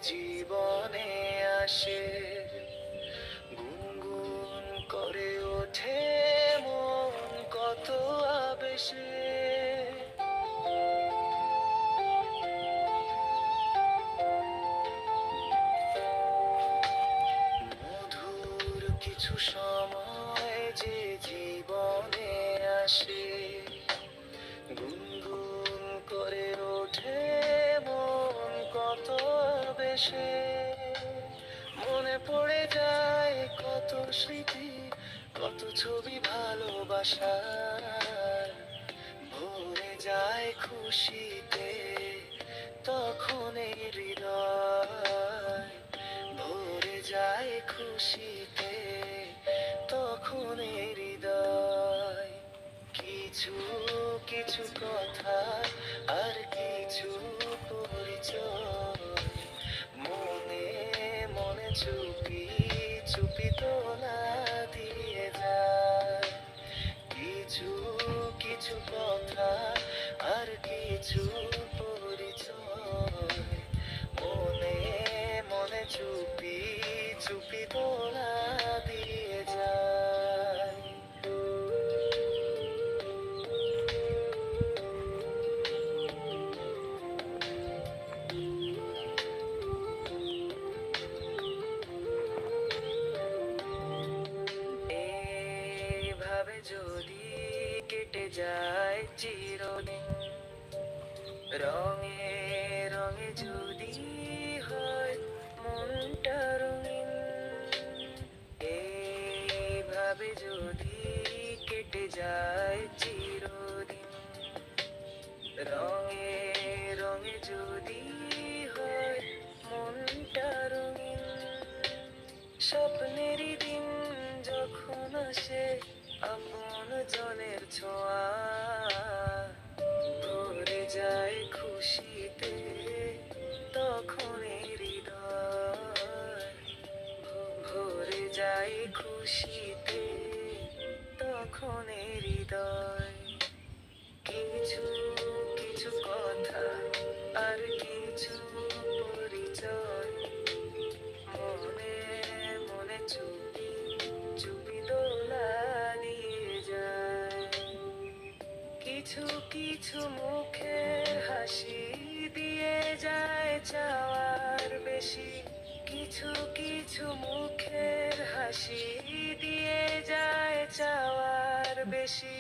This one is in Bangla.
জীবনে আসে, গুনগুন করে ওঠে মন কত আবেশে। মধুর কিছু সময় যে জীবনে আসে, গুনগুন করে ওঠে মন কত বেশে। মনে পড়ে যায় কত স্মৃতি, কত ছবি ভালোবাসার। ভরে যায় খুশিতে তখন এই হৃদয়, ভরে যায় খুশিতে তখন এই হৃদয়। কিছু কিছু কথা আর কিছু পরিচয়, মনে মনে চুপি চুপি তোলা দিয়ে যায়। কিছু কিছু কথা আর কিছু পরিচয়, মনে মনে চুপি চুপি তোলা দিয়ে যায়। এইভাবে যদি কেটে যায় চিরদিন, রঙে রঙে যদি হয় মনটা রঙিন। এইভাবে যদি কেটে যায় চিরদিন, রঙে রঙে যদি হয় মনটা রঙিন। স্বপ্নেরই দিন যখন আসে আপন জনের ছোঁয়া, ভরে যায় খুশিতে তখন এই হৃদয়, ভরে যায় খুশিতে তখন এই হৃদয়। কিছু কিছু কথা আর কিছু পরিচয়, মনে মনে চুপি চুপি দোলা দিয়ে যায়। কিছু কিছু মুখের হাসি দিয়ে যায় চাওয়ার বেশি, কিছু কিছু মুখের হাসি দিয়ে যায় চাওয়ার বেশি।